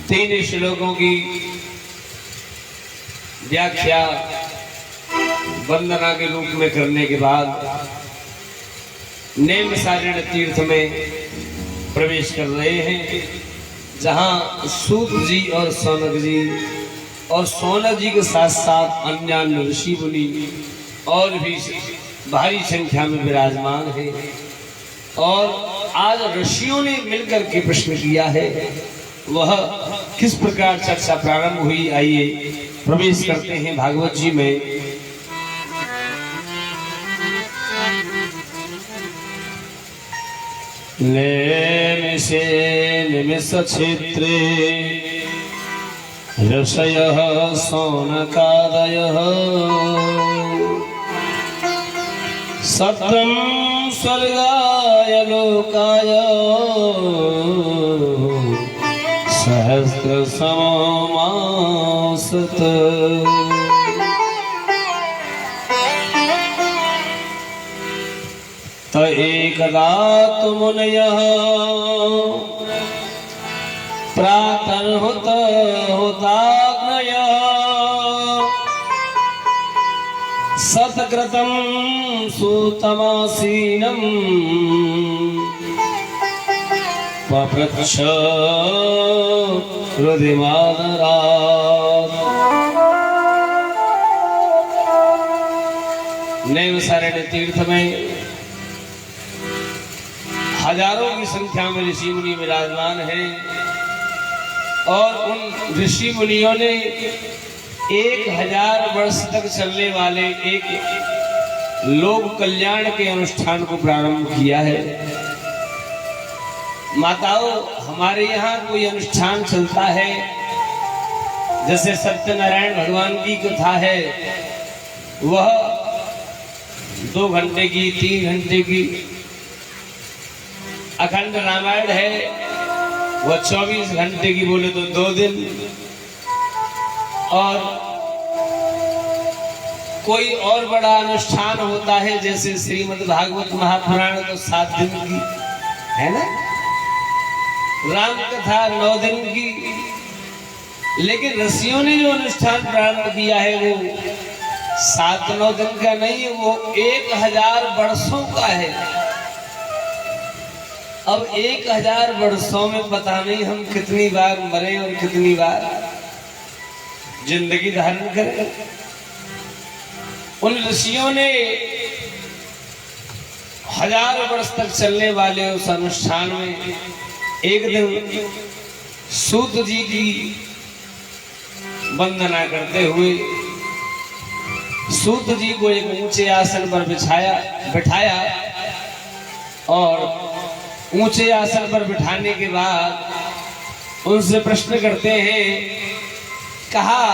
3 श्लोकों की व्याख्या वंदना के रूप में करने के बाद नैमिषारण्य तीर्थ में प्रवेश कर रहे हैं, जहां सूत जी और सौनक जी और सौनक जी के साथ साथ अन्य ऋषि मुनि और भी भारी संख्या में विराजमान है। और आज ऋषियों ने मिलकर के प्रश्न किया है, वह किस प्रकार चर्चा प्रारंभ हुई, आइए प्रवेश करते हैं भागवत जी में। नेमिषे निमिष क्षेत्रे ऋषयः सौनकादयः सत्रं स्वर्गाय लोकाय सहस्रसमासत। त एकदा तु मुनयः प्रातर्हुताग्नयः सत्कृतं सूतमासीनं पप्रच्छ हृदिमादरात्। नैमिषारण्य तीर्थ में हजारों की संख्या में ऋषि मुनि विराजमान हैं और उन ऋषि मुनियों ने 1000 वर्ष तक चलने वाले एक लोक कल्याण के अनुष्ठान को प्रारंभ किया है। माताओं, हमारे यहाँ कोई अनुष्ठान चलता है, जैसे सत्यनारायण भगवान की कथा है, वह 2 घंटे की 3 घंटे की। अखंड रामायण है, वह 24 घंटे की, बोले तो 2 दिन। और कोई और बड़ा अनुष्ठान होता है जैसे श्रीमद् भागवत महापुराण, तो 7 दिन की है ना, राम कथा 9 दिन की। लेकिन ऋषियों ने जो अनुष्ठान प्रारंभ किया है वो 7-9 दिन का नहीं है, वो 1000 वर्षों का है। अब 1000 वर्षों में पता नहीं हम कितनी बार मरे और कितनी बार जिंदगी धारण करें। उन ऋषियों ने 1000 वर्ष तक चलने वाले उस अनुष्ठान में एक दिन सूत जी की वंदना करते हुए सूत जी को एक ऊंचे आसन पर बिठाया और ऊंचे आसन पर बिठाने के बाद उनसे प्रश्न करते हैं, कहा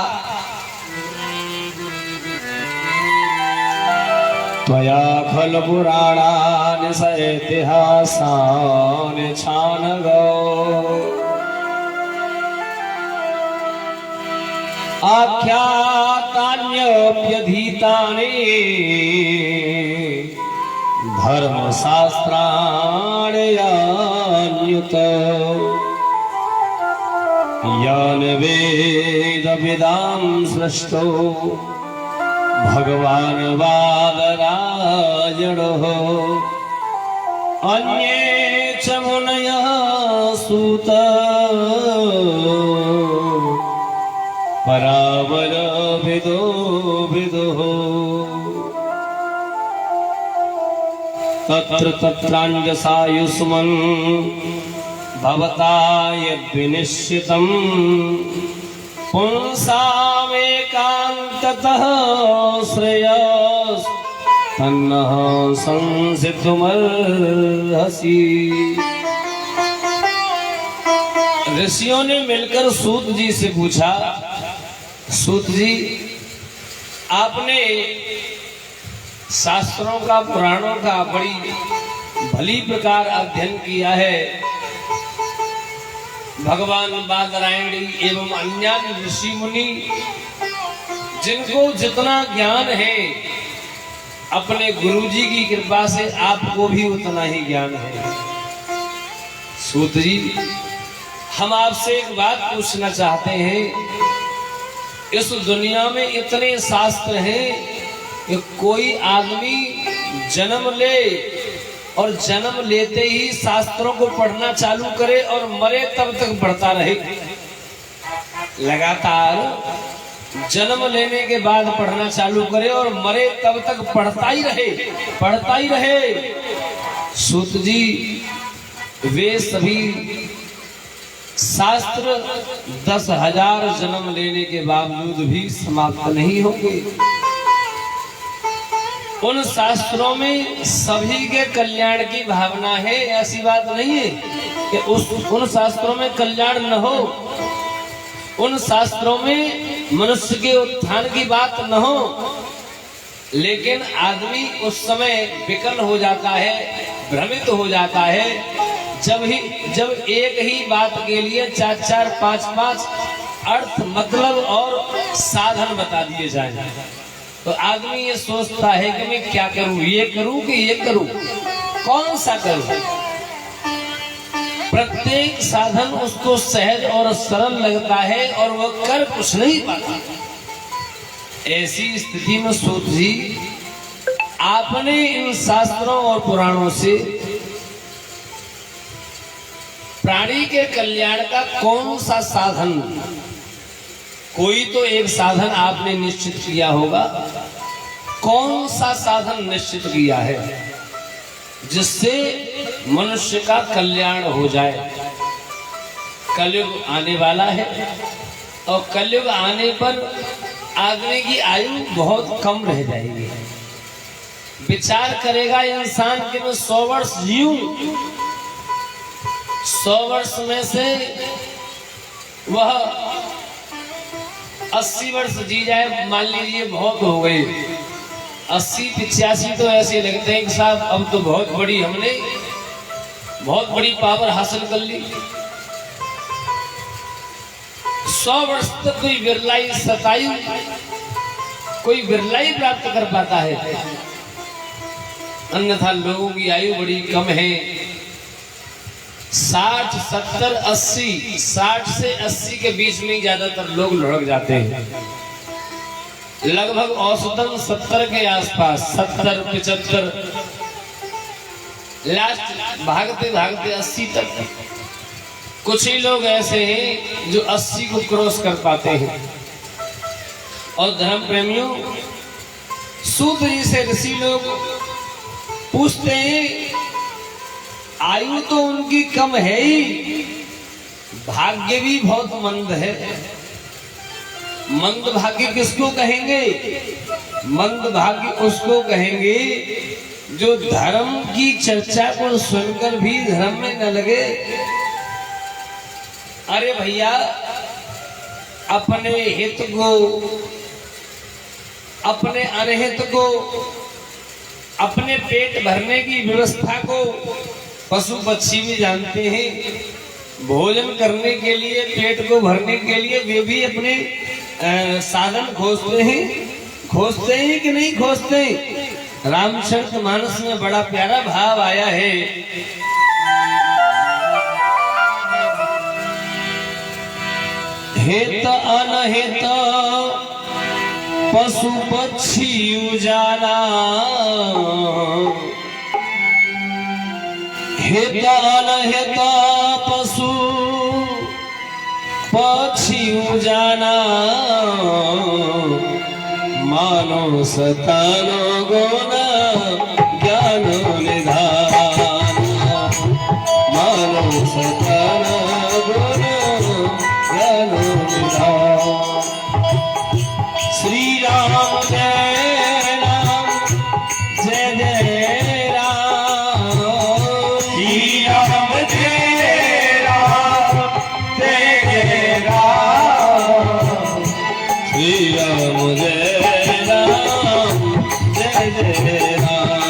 त्वया खल पुराणानि स इतिहासानि छानगो आख्यातान्यप्यधीतानि धर्मशास्त्राणि यान्युत यान वेदविदां सृष्टो भगवान् वादरायणः अन्ये च मुनयः सूत परावर विदो विदुः तत्र तत्राञ्जसायुष्मन् भवता यद्विनिश्चितं पुंसामेकान्ततः श्रेयस्तन्नः संसिद्धुमर्हसि। ऋषियों ने मिलकर सूत जी से पूछा, सूत जी, आपने शास्त्रों का, पुराणों का बड़ी भली प्रकार अध्ययन किया है। भगवान बादरायणी एवं अन्य ऋषि मुनि जिनको जितना ज्ञान है, अपने गुरुजी की कृपा से आपको भी उतना ही ज्ञान है। सूत जी, हम आपसे एक बात पूछना चाहते हैं, इस दुनिया में इतने शास्त्र हैं कि कोई आदमी जन्म ले और जन्म लेते ही शास्त्रों को पढ़ना चालू करे और मरे तब तक पढ़ता रहे, लगातार जन्म लेने के बाद पढ़ना चालू करे और मरे तब तक पढ़ता ही रहे। सूत जी, वे सभी शास्त्र 10,000 जन्म लेने के बावजूद भी समाप्त नहीं होंगे। उन शास्त्रों में सभी के कल्याण की भावना है, ऐसी बात नहीं है कि उन शास्त्रों में कल्याण न हो, उन शास्त्रों में मनुष्य के उत्थान की बात न हो, लेकिन आदमी उस समय विकल हो जाता है, भ्रमित हो जाता है जब एक ही बात के लिए 4-4, 5-5 अर्थ, मतलब और साधन बता दिए जाए तो आदमी ये सोचता है कि मैं क्या करूं, ये करूं कि ये करूं, कौन सा करूं। प्रत्येक साधन उसको सहज और सरल लगता है और वह कर कुछ नहीं पाता। ऐसी स्थिति में सूत जी, आपने इन शास्त्रों और पुराणों से प्राणी के कल्याण का कौन सा साधन, कोई तो एक साधन आपने निश्चित किया होगा, कौन सा साधन निश्चित किया है जिससे मनुष्य का कल्याण हो जाए। कलयुग आने वाला है और कलयुग आने पर आदमी की आयु बहुत कम रह जाएगी। विचार करेगा इंसान कि मैं 100 वर्ष जीऊं, 100 वर्ष में से वह 80 वर्ष जी जाए, मान लीजिए बहुत हो गए। 80-85 तो ऐसे लगते हैं कि साहब अब तो हमने बहुत बड़ी पावर हासिल कर ली। 100 वर्ष तक कोई बिरला ही, 27 कोई बिरला ही प्राप्त कर पाता है, अन्यथा लोगों की आयु बड़ी कम है। 60, 70, 80, 60 से 80 के बीच में ज्यादातर लोग लुढ़क जाते हैं। लगभग औसतन 70 के आसपास, 70, 75, लास्ट भागते भागते 80 तक। कुछ ही लोग ऐसे हैं जो 80 को क्रॉस कर पाते हैं। और धर्म प्रेमियों, सूत जी से ऋषि लोग पूछते हैं, आयु तो उनकी कम है ही, भाग्य भी बहुत मंद है। मंद भाग्य किसको कहेंगे? मंद भाग्य उसको कहेंगे जो धर्म की चर्चा को सुनकर भी धर्म में न लगे। अरे भैया, अपने हित को, अपने अनहित को, अपने पेट भरने की व्यवस्था को पशु पक्षी भी जानते हैं। भोजन करने के लिए, पेट को भरने के लिए वे भी अपने साधन खोजते हैं कि नहीं खोजते। रामचरितमानस में बड़ा प्यारा भाव आया है, हित अनहित पशु पक्षी उजाला, हित अनहित पशु पक्षी उजाला, मानो सतानो गुना ज्ञानो निधान, मानो सतानो गुना ज्ञानो निधान। श्री राम जय राम, जय जय राम, श्री राम जय राम, जय जय राम, श्री राम जय राम, जय जय राम।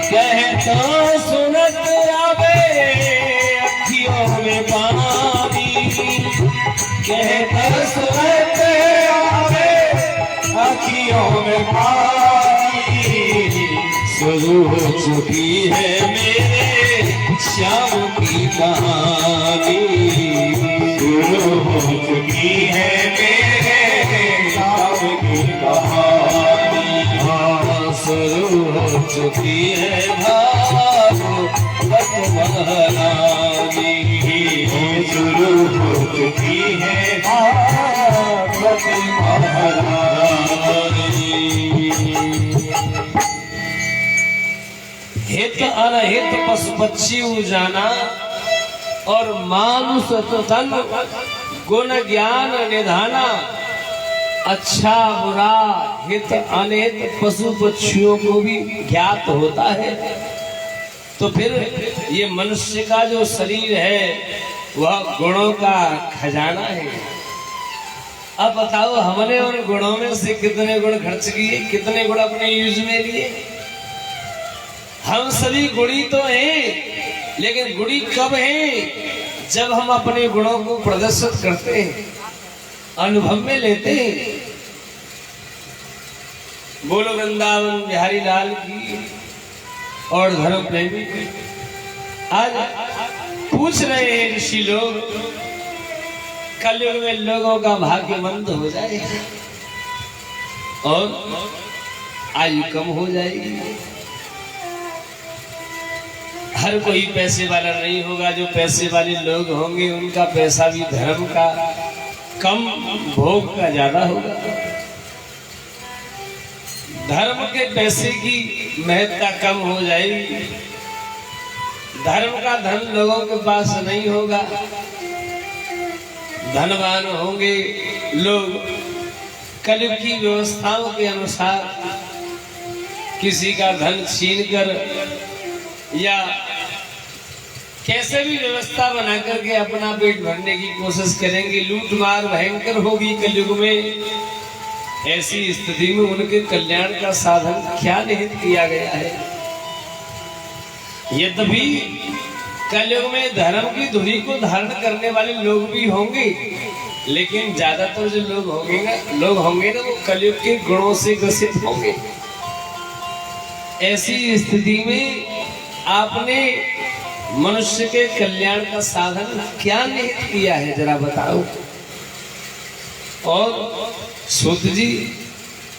कहता सुनत आवे अखियों में पानी, कहता सुनत आवे अखियों में पानी, शुरू हो चुकी है मेरे श्याम की कहानी, शुरू हो चुकी है मेरे श्याम की कहानी, शुरू हो चुकी है भागवत महारानी, शुरू हो चुकी है भागवत महारानी। हित अनहित पशु पक्षी जाना और मानुष तन गुण ज्ञान निधाना, अच्छा बुरा हित अनहित पशु पक्षियों को भी ज्ञात होता है। तो फिर ये मनुष्य का जो शरीर है वह गुणों का खजाना है। अब बताओ हमने उन गुणों में से कितने गुण खर्च किए, कितने गुण अपने यूज में लिए। हम सभी गुणी तो हैं, लेकिन गुणी कब हैं? जब हम अपने गुणों को प्रदर्शित करते हैं, अनुभव में लेते हैं। बोलो वृंदावन बिहारी लाल की और धर्म प्रेमी। आज पूछ रहे हैं ऋषि लोग, कलयुग में लोगों का भाग्य मंद हो जाए और आयु कम हो जाएगी। हर कोई पैसे वाला नहीं होगा। जो पैसे वाले लोग होंगे उनका पैसा भी धर्म का कम, भोग का ज्यादा होगा। धर्म के पैसे की महत्ता कम हो जाएगी। धर्म का धन लोगों के पास नहीं होगा। धनवान होंगे लोग कलयुग की व्यवस्थाओं के अनुसार किसी का धन छीनकर या कैसे भी व्यवस्था बना करके अपना पेट भरने की कोशिश करेंगे। लूट मार भयंकर होगी कलयुग में। ऐसी स्थिति में उनके कल्याण का साधन क्या निहित किया गया है। यद्यपि कलयुग में धर्म की धुरी को धारण करने वाले लोग भी होंगे, लेकिन ज्यादातर जो लोग होंगे ना वो कलयुग के गुणों से ग्रसित होंगे। ऐसी स्थिति में आपने मनुष्य के कल्याण का साधन क्या निहित किया है, जरा बताओ। और सूत जी,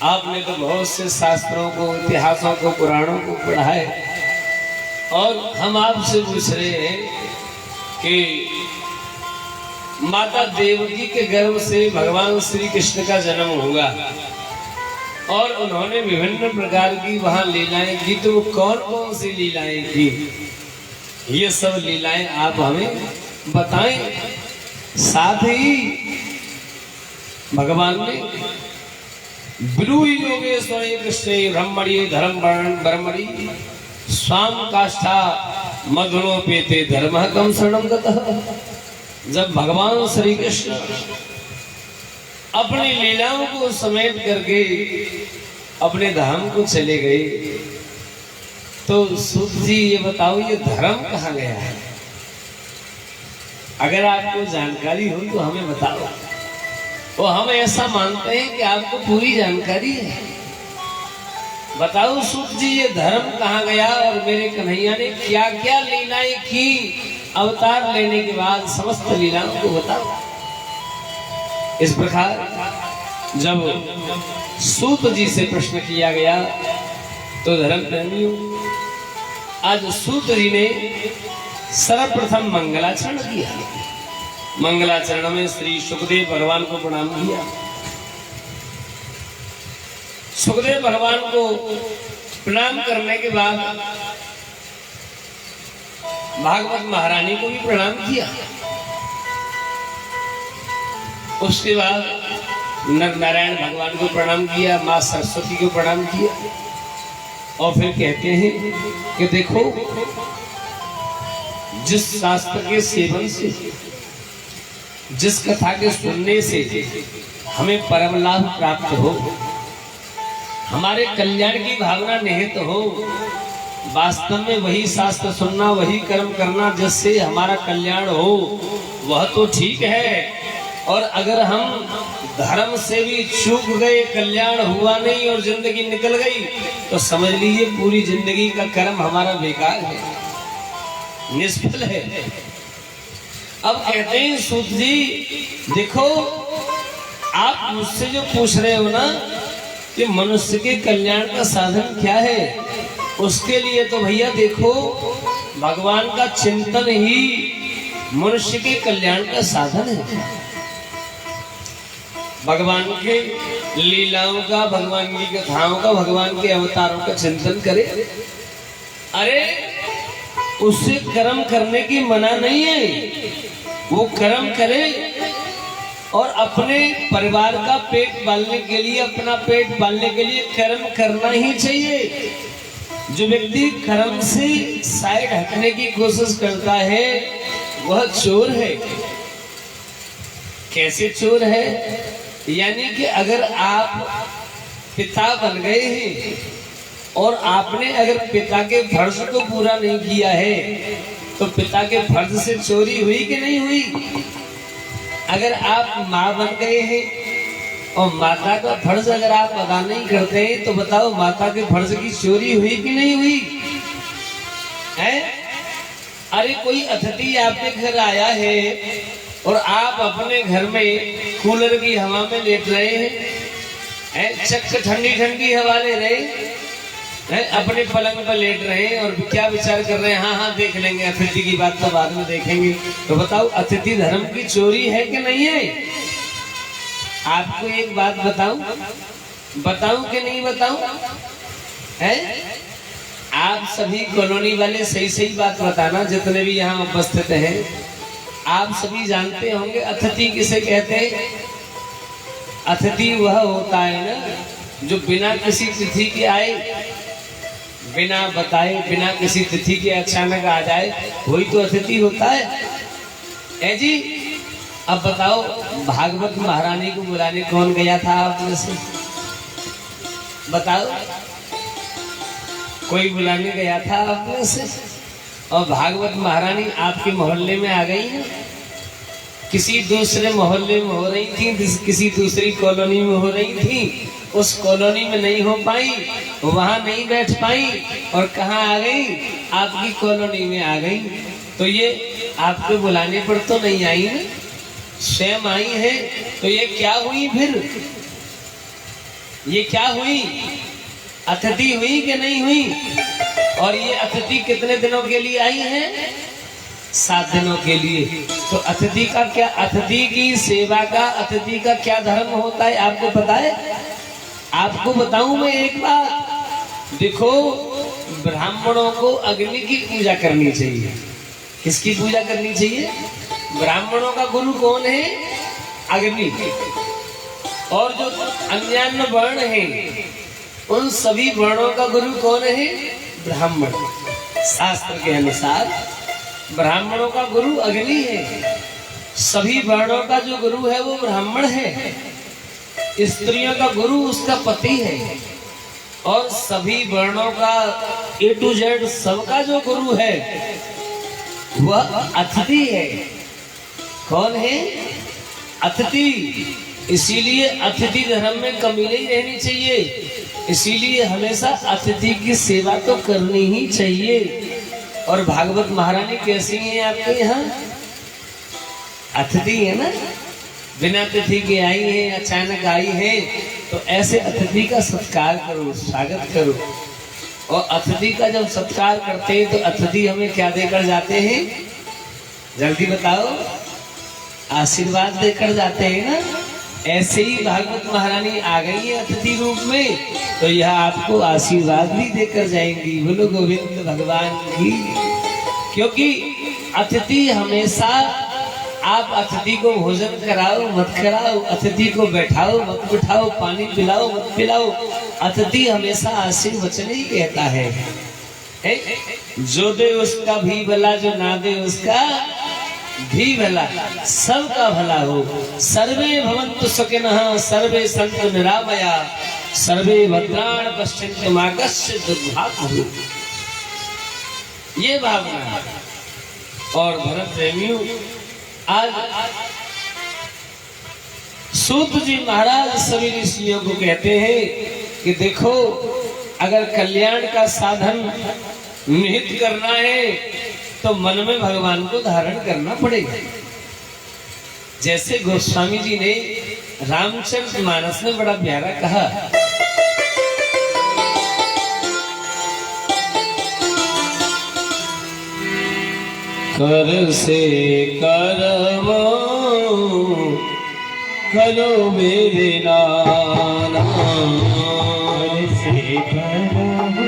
आपने तो बहुत से शास्त्रों को, इतिहासों को, पुराणों को पढ़ा है और हम आपसे पूछ रहे हैं कि माता देवकी के गर्भ से भगवान श्री कृष्ण का जन्म हुआ और उन्होंने विभिन्न प्रकार की वहां लीलाएं की। तो वो कौन कौन सी लीलाएं की, ये सब लीलाएं आप हमें बताएं। साथ ही भगवान ने ब्रूहि योगेश्वरी कृष्ण ब्रह्मणि धर्म ब्रह्मणि स्वाम काष्ठा मधुरोपेते धर्म कम शरणम गतः। जब भगवान श्री कृष्ण अपनी लीलाओं को समेट करके अपने धाम को चले गए, तो सूत जी ये बताओ, ये धर्म कहाँ गया है? अगर आपको जानकारी हो तो हमें बताओ। वो हम ऐसा मानते हैं कि आपको पूरी जानकारी है। बताओ सूत जी, ये धर्म कहाँ गया और मेरे कन्हैया ने क्या क्या लीलाएं की अवतार लेने के बाद? समस्त लीलाओं को बताओ। इस प्रकार जब सूत जी से प्रश्न किया गया तो धर्म प्रेमियों, आज सूत जी ने सर्वप्रथम मंगलाचरण किया। मंगलाचरण में श्री सुखदेव भगवान को प्रणाम किया। सुखदेव भगवान को प्रणाम करने के बाद भागवत महारानी को भी प्रणाम किया। उसके बाद नर नारायण भगवान को प्रणाम किया, माँ सरस्वती को प्रणाम किया और फिर कहते हैं कि देखो, जिस शास्त्र के सेवन से, जिस कथा के सुनने से हमें परम लाभ प्राप्त हो, हमारे कल्याण की भावना निहित हो, वास्तव में वही शास्त्र सुनना, वही कर्म करना जिससे हमारा कल्याण हो, वह तो ठीक है। और अगर हम धर्म से भी चूक गए, कल्याण हुआ नहीं और जिंदगी निकल गई, तो समझ लीजिए पूरी जिंदगी का कर्म हमारा बेकार है, निष्फल है। अब कहते हैं सूत जी देखो, आप मुझसे जो पूछ रहे हो ना कि मनुष्य के कल्याण का साधन क्या है, उसके लिए तो भैया देखो भगवान का चिंतन ही मनुष्य के कल्याण का साधन है। भगवान के लीलाओं का, भगवान की कथाओं का, भगवान के अवतारों का चिंतन करे। अरे उससे कर्म करने की मना नहीं है, वो कर्म करे और अपने परिवार का पेट पालने के लिए, अपना पेट पालने के लिए कर्म करना ही चाहिए। जो व्यक्ति कर्म से साइड हटने की कोशिश करता है वह चोर है। कैसे चोर है? यानी कि अगर आप पिता बन गए हैं और आपने अगर पिता के फर्ज को पूरा नहीं किया है, तो पिता के फर्ज से चोरी हुई कि नहीं हुई? अगर आप माँ बन गए हैं और माता का फर्ज अगर आप अदा नहीं करते हैं, तो बताओ माता के फर्ज की चोरी हुई कि नहीं हुई है? अरे कोई अतिथि आपके घर आया है और आप अपने घर में कूलर की हवा में लेट रहे हैं, चक्क ठंडी ठंडी हवा ले रहे हैं, अपने पलंग पर लेट रहे हैं और क्या विचार कर रहे हैं, हाँ हाँ देख लेंगे, अतिथि की बात तो बाद में देखेंगे। तो बताओ अतिथि धर्म की चोरी है कि नहीं है? आपको एक बात बताऊं कि नहीं बताऊं? है आप सभी कॉलोनी वाले सही सही बात बताना, जितने भी यहाँ उपस्थित हैं। आप सभी जानते होंगे अतिथि किसे कहते हैं? अतिथि वह होता है ना जो बिना किसी तिथि के आए, बिना बताए, बिना किसी तिथि के अचानक आ जाए, वही तो अतिथि होता है। जी अब बताओ भागवत महारानी को बुलाने कौन गया था आप में से? बताओ कोई बुलाने गया था आप में से? और भागवत महारानी आपके मोहल्ले में आ गई है, किसी दूसरे मोहल्ले में हो रही थी, किसी दूसरी कॉलोनी में हो रही थी, उस कॉलोनी में नहीं हो पाई, वहां नहीं बैठ पाई और कहाँ आ गई? आपकी कॉलोनी में आ गई। तो ये आपके बुलाने पर तो नहीं आई ना, स्वयं आई है। तो ये क्या हुई फिर? ये क्या हुई? अतिथि हुई कि नहीं हुई? और ये अतिथि कितने दिनों के लिए आई है? 7 दिनों के लिए। तो अतिथि का क्या, अतिथि की सेवा का, अतिथि का क्या धर्म होता है आपको पता है? आपको बताऊं मैं एक बात, देखो ब्राह्मणों को अग्नि की पूजा करनी चाहिए। किसकी पूजा करनी चाहिए? ब्राह्मणों का गुरु कौन है? अग्नि। और जो अन्यान्य वर्ण है उन सभी वर्णों का गुरु कौन है? ब्राह्मण। शास्त्र के अनुसार ब्राह्मणों का गुरु अग्नि है। सभी वर्णों का जो गुरु है वो ब्राह्मण है। स्त्रियों का गुरु उसका पति है। और सभी वर्णों का A to Z सबका जो गुरु है वह अतिथि है। कौन है? अतिथि। इसीलिए अतिथि धर्म में कमी नहीं रहनी चाहिए। इसीलिए हमेशा अतिथि की सेवा तो करनी ही चाहिए। और भागवत महारानी कैसी है आपके यहाँ? अतिथि है ना, बिना तिथि के आई है, अचानक आई है, तो ऐसे अतिथि का सत्कार करो, स्वागत करो। और अतिथि का जब सत्कार करते हैं तो अतिथि हमें क्या देकर जाते हैं? जल्दी बताओ। आशीर्वाद देकर जाते हैं ना। ऐसे ही भागवत महारानी आ गई है अतिथि रूप में, तो यह आपको आशीर्वाद भी देकर जाएंगी। बोलो गोविंद भगवान की। क्योंकि अतिथि हमेशा, आप अतिथि को भोजन कराओ मत कराओ, अतिथि को बैठाओ मत बिठाओ, पानी पिलाओ मत पिलाओ, अतिथि हमेशा आशीर्वचन ही कहता है। जो दे उसका भी भला, जो ना दे उसका भी भला, सबका भला हो। सर्वे भवन्तु सुखिनः, सर्वे सन्तु निरामया, सर्वे भद्राणि पश्यन्तु मा कश्चित् दुर्भाग्यः। ये भावना है। और धर्म प्रेमियों, आज सूत जी महाराज सभी ऋषियों को कहते हैं कि देखो, अगर कल्याण का साधन निहित करना है तो मन में भगवान को धारण करना पड़ेगा। जैसे गोस्वामी जी ने रामचरितमानस में बड़ा प्यारा कहा, कर से करवो करो मेरे नाना, कर से करवो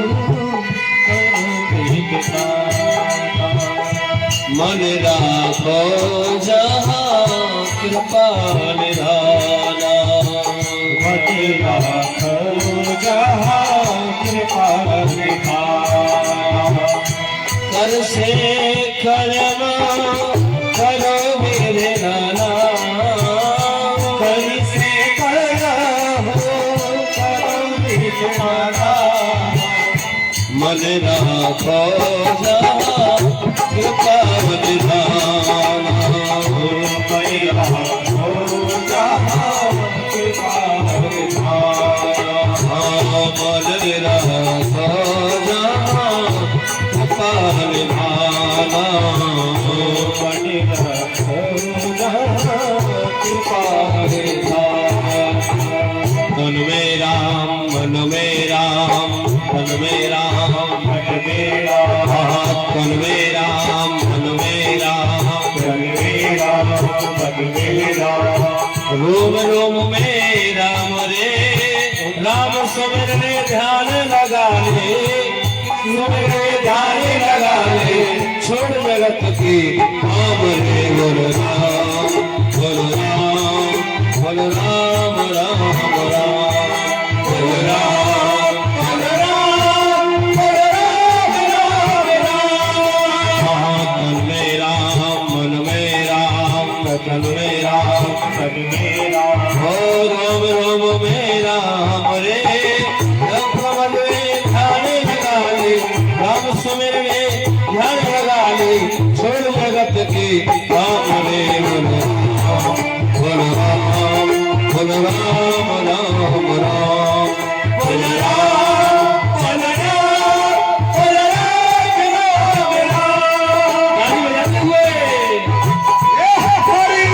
मन राखो जहाँ कृपा निधाना, मन राखो जहाँ कृपा निधाना, कर से करवो करो मेरे नाना, कर से करवो करो मेरे नाना, मन राखो जहाँ कृपा निधाना, मन राखो जहाँ कृपा निधाना, मन राखो जहाँ कृपा निधाना, मन राखो जहाँ कृपा निधाना। तन में राम, मन में राम, तन में राम, मन में राम, तन में राम, मन में राम, तन में राम, मन में राम, रोम रोम में राम रे, राम सुमिर ने ध्यान लगा ले, सुमिर ने ध्यान लगा ले, छोड़ जगत की राम रे, बोल राम, बोल राम, बोल राम, राम राम, बोल राम, बोल राम, बोल राम, राम राम, तन में राम, मन में राम, तन में राम, तन में राम, हो रोम रोम में राम रे, कमल में ध्यान लगा ले, राम सुमिर में ध्यान लगा ले, छोड़ जगत की राम रे, बोल राम, बोल राम, बोल राम, राम राम, बोल राम, बोल राम, बोल राम, राम राम। ताली बजाते हुए हरि।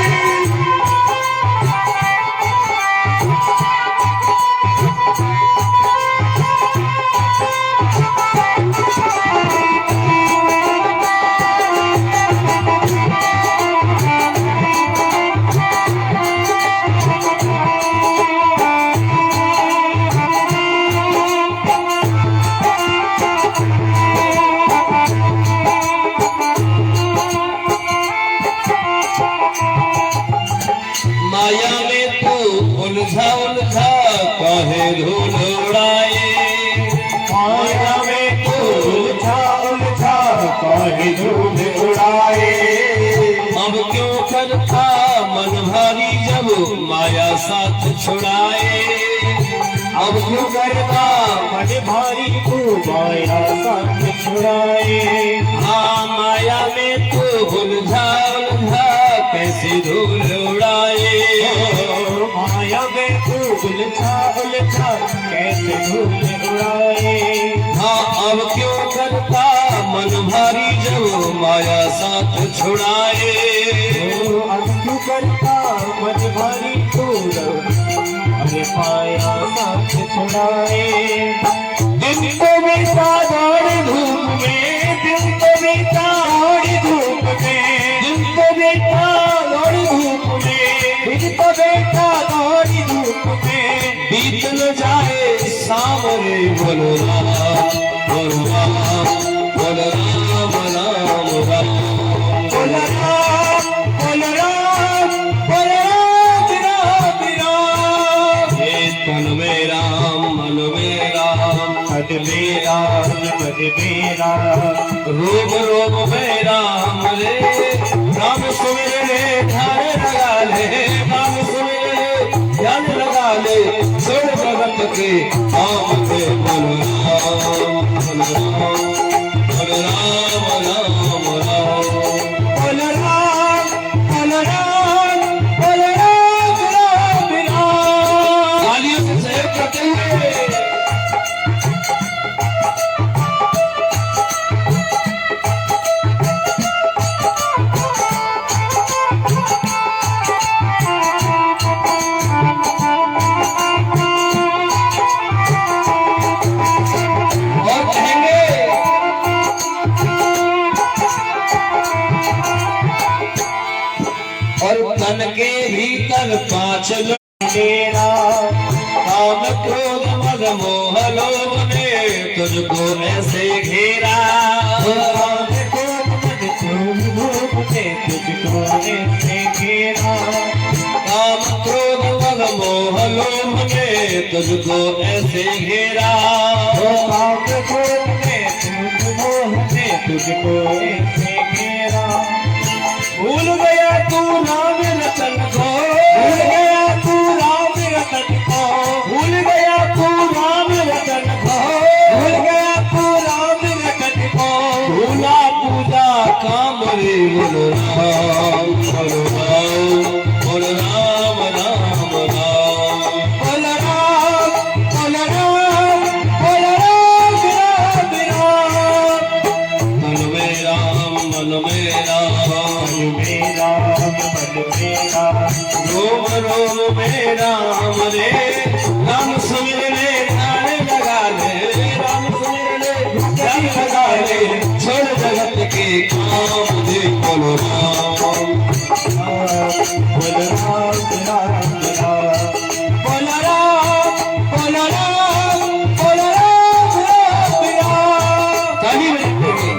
माया में तू उलझा उलझा काहे धूल उड़ाए, माया में तू उलझा उलझा काहे धूल उड़ाए, अब क्यों करता मन भारी जब माया साथ छुड़ाए, अब क्यों करता मन भारी तू माया साथ छुड़ाए, हाँ माया में तू उलझा उलझा कैसे धूल उड़ाए, माया में तू उलझा उलझा कैसे धूल उड़ाए, हाँ अब क्यों करता मन भारी जब माया साथ छुड़ाए, अब क्यों करता मन भारी तू अरे माया साथ छुड़ाए, दिन तो बीता दौड़ धूप में, दिन तो बीता दौड़ धूप में, दिन तो बीता दौड़ धूप में, दिन तो बीता दौड़ धूप में, बीत न जाए शाम रे, बोलो राम, बोलो राम, बोलो राम, राम राम, बोलो राम, बोलो राम, बोलो राम, राम राम। ये तन में राम, मन में राम, हद में राम, पद में राम, रूप रूप में राम रे, राम सुमिर रे ध्यान लगा ले, राम सुमिर रे ध्यान लगा ले, छोड़ जगत के काम के, बोलो राम, बोलो राम, बोलो राम। चलो तेरा काम क्रोध मद मोह लोभ ने तुझको ऐसे घेरा। काम क्रोध मद लोभ ने तुझको ऐसे घेरा। काम क्रोध मद मोह लोभ ने तुझको ऐसे घेरा। काम क्रोध ने मोह ने तुझको ऐसे घेरा। भूल गया तू राम रतन को, भूल गया तू राम रतन को, भूल गया तू राम रतन को, भूल गया तू राम रतन को। भूला पूजा काम रे बोलो राम बोलो राम बोलो राम राम राम बोलो राम बोलो राम बोलो राम राम राम। मन में राम मन में राम मेरा मन मेरा रोम रोम में राम रे। राम सुमिर ले ध्यान लगा ले, राम सुमिर ले ध्यान लगा ले। छोड़ जगत के काम दे बोलो राम बोलो राम राम राम बोलो राम बोलो राम बोलो राम राम राम। ताली बजाइए।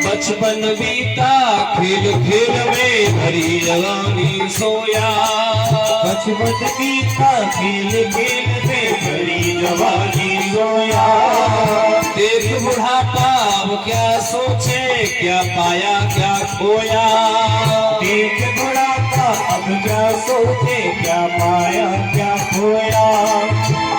बचपन बीता खेल खेल में भरी जवानी सोया। बचपन बीता खेल खेल में भरी जवानी सोया। देख बुढ़ापा अब क्या सोचे, क्या पाया क्या खोया। देख बुढ़ापा अब क्या सोचे, क्या पाया क्या खोया।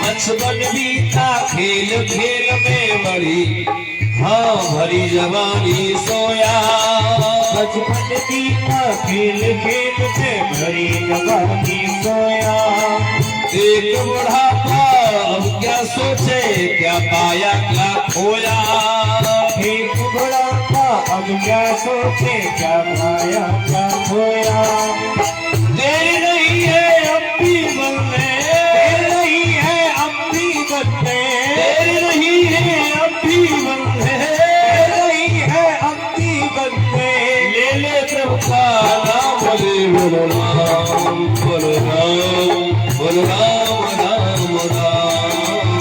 बचपन बीता खेल खेल में भरी हाँ भरी जवानी सोया। बचपन बीता खेल खेल में भरी जवानी सोया। एक बुढ़ापा अब क्या सोचे, क्या पाया क्या खोया। एक बुढ़ापा अब क्या सोचे, क्या पाया क्या खोया। देर नहीं है अब भी बनने, देर नहीं है अब भी बनने, देर नहीं है अब भी बनने, नहीं है अब भी बनने। ले ले प्रभु का नाम बोले बोलो राम बोलो राम बोलो राम राम राम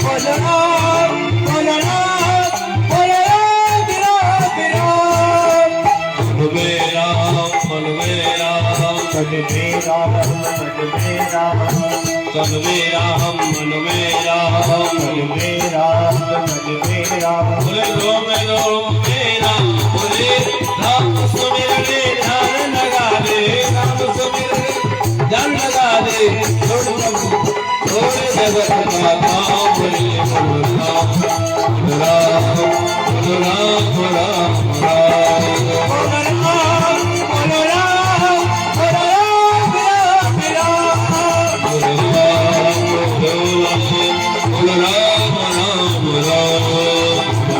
बोलो राम बोलो राम बोलो राम राम राम। मन में राम मन में राम मन में राम मन में राम मन में राम मन में राम मन में राम मन में राम। बोले रोम रोम मेरा बोले राम सुमिर ले ध्यान लगा ले, राम सुमिर ले ध्यान लगा ले। थोड़े जगत का काम बोले बोलो राम राम बोलो राम राम राम बोलो राम बोलो राम बोलो राम राम राम बोलो राम बोलो राम राम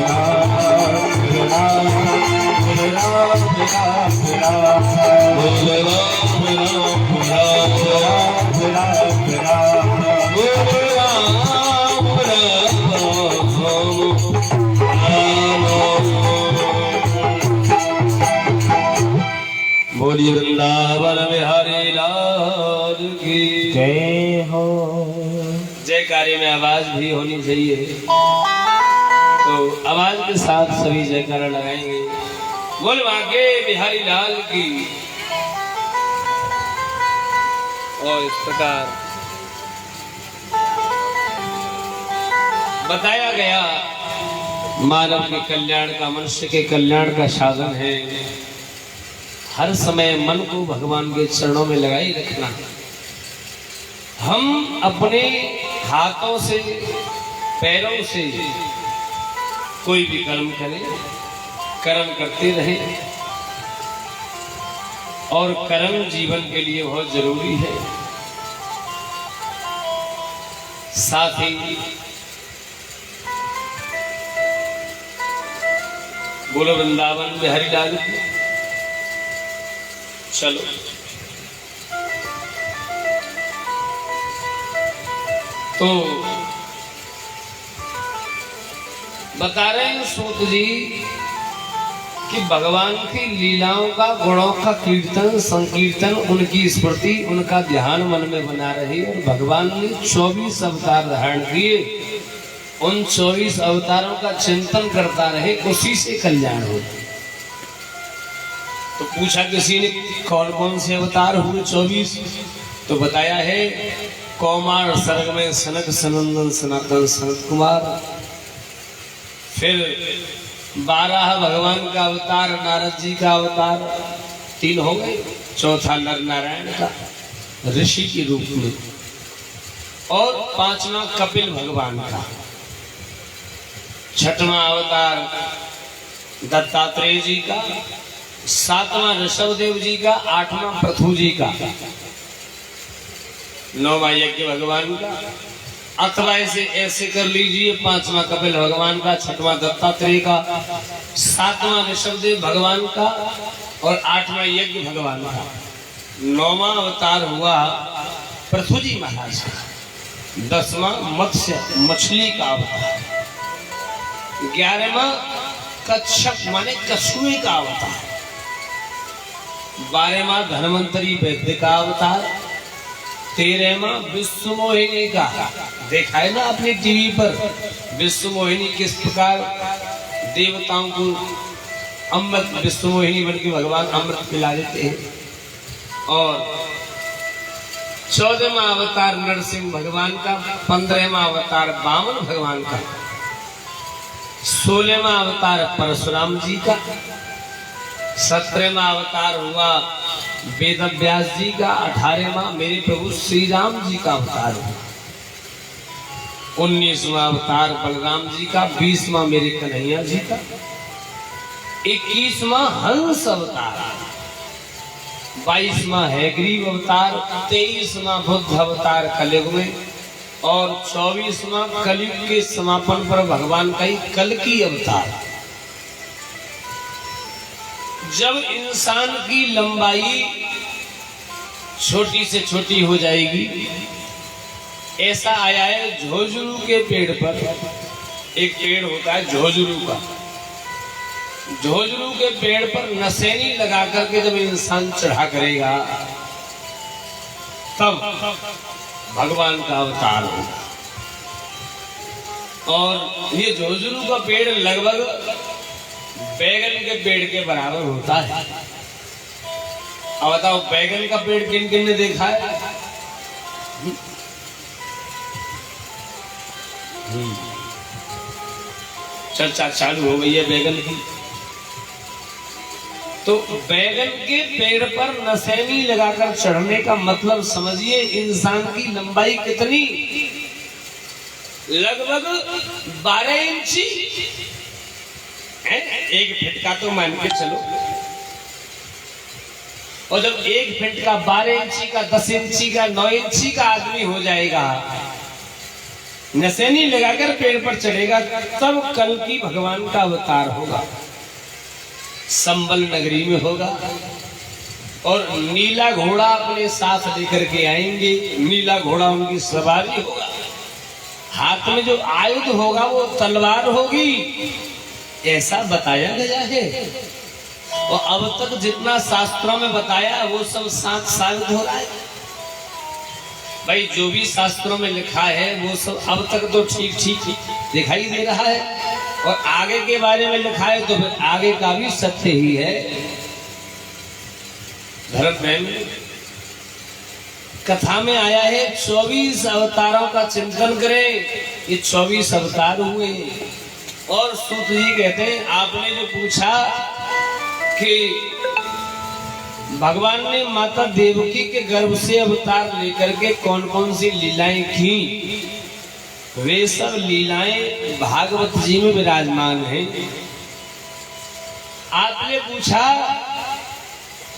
बोलिए वृंदावन बिहारी लाल की जय हो। जयकारे में आवाज भी होनी चाहिए, तो आवाज के साथ सभी जयकारा लगाएंगे। बोल वाके बिहारी लाल की। और इस प्रकार बताया गया मानव के कल्याण का, मनुष्य के कल्याण का साधन है हर समय मन को भगवान के चरणों में लगाए रखना। हम अपने हाथों से पैरों से कोई भी कर्म करें, कर्म करते रहे और कर्म जीवन के लिए बहुत जरूरी है। साथ ही बोलो वृंदावन में हरिलाल। चलो तो बता रहे हैं सूत जी कि भगवान की लीलाओं का, गुणों का कीर्तन संकीर्तन, उनकी स्मृति, उनका ध्यान मन में बना रही। और भगवान ने 24 अवतार धारण किए, उन 24 अवतारों का चिंतन करता रहे, उसी से कल्याण हो। तो पूछा किसी ने कौन कौन से अवतार हुए 24, तो बताया है कौमार सर्ग में सनक सनंदन सनातन सनत कुमार, फिर 12 भगवान का अवतार, नारद जी का अवतार 3 हो गए, चौथा नर नारायण का ऋषि के रूप में, और 5वां कपिल भगवान का, 6वां अवतार दत्तात्रेय जी का, 7वां ऋषभदेव जी का, 8वां पृथु जी का, 9वां यज्ञ भगवान का, अथवा ऐसे कर लीजिए 5वां कपिल भगवान का, 6वां दत्तात्रेय का, 7वां ऋषभदेव भगवान का और 8वां यज्ञ भगवान का। 9वां अवतार हुआ पृथु जी महाराज का, 10वां मत्स्य मछली का अवतार, 11वां कच्छप माने कछुए का अवतार, 12वां धन्वंतरी वैद्य का अवतार, 13वां विश्व मोहिनी का। देखा है ना अपनी टीवी पर विश्व मोहिनी किस प्रकार देवताओं को अमृत, विश्व मोहिनी बन के भगवान अमृत पिला देते हैं। और 14वां अवतार नरसिंह भगवान का, 15वां अवतार वामन भगवान का, 16वां अवतार परशुराम जी का, 17वां अवतार हुआ वेद व्यास जी का, 18वां मेरे प्रभु श्री राम जी का अवतार हुआ, 19वां अवतार बलराम जी का, 20वां मेरे कन्हैया जी का, 21वां हंस अवतार, 22वां हैग्रीव अवतार, 23वां बुद्ध अवतार कलयुग में, और 24वां कलयुग के समापन पर भगवान का ही कल्कि अवतार। जब इंसान की लंबाई छोटी से छोटी हो जाएगी, ऐसा आया है झोझुरू के पेड़ पर, एक पेड़ होता है झोझुरू का, झोझुरू के पेड़ पर नसेनी लगा करके जब इंसान चढ़ा करेगा तब भगवान का अवतार होगा। और ये झोझुरू का पेड़ लगभग बैगन के पेड़ के बराबर होता है। अब बताओ बैगन का पेड़ किन किन ने देखा है? चर्चा चालू हो गई है बैगन की। तो बैगन के पेड़ पर नसेनी लगाकर चढ़ने का मतलब समझिए इंसान की लंबाई कितनी, लगभग 12 इंची, 1 फीट का तो मान के चलो। और जब 1 फीट का 12 इंची का 10 इंची का 9 इंची का आदमी हो जाएगा, नसेनी लगाकर पेड़ पर चढ़ेगा, तब कल्कि भगवान का अवतार होगा। संबल नगरी में होगा और नीला घोड़ा अपने साथ लेकर के आएंगे। नीला घोड़ा उनकी सवारी होगा, हाथ में जो आयुध होगा वो तलवार होगी, ऐसा बताया गया है। और अब तक जितना शास्त्रों में बताया वो सब साथ साबित हो रहा है। भाई जो भी शास्त्रों में लिखा है वो सब अब तक तो ठीक ठीक दिखाई दे रहा है, और आगे के बारे में लिखा है तो फिर आगे का भी सत्य ही है। भरत बहन कथा में आया है 24 अवतारों का चिंतन करें, ये 24 अवतार हुए। और सूत जी कहते हैं आपने जो पूछा कि भगवान ने माता देवकी के गर्भ से अवतार लेकर के कौन कौन सी लीलाएं की, वे सब लीलाएं भागवत जी में विराजमान हैं। आपने पूछा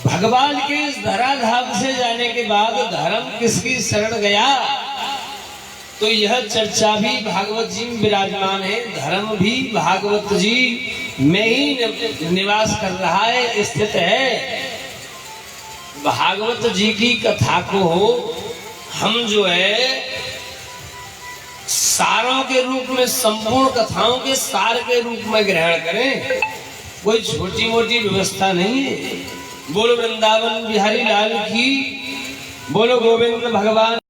भगवान के इस धराधाम से जाने के बाद धर्म किसकी शरण गया, तो यह चर्चा भी भागवत जी में विराजमान है। धर्म भी भागवत जी में ही निवास कर रहा है, स्थित है। भागवत जी की कथा को हम जो है सारों के रूप में, संपूर्ण कथाओं के सार के रूप में ग्रहण करें, कोई छोटी मोटी व्यवस्था नहीं है। बोलो वृंदावन बिहारी लाल की, बोलो गोविंद भगवान।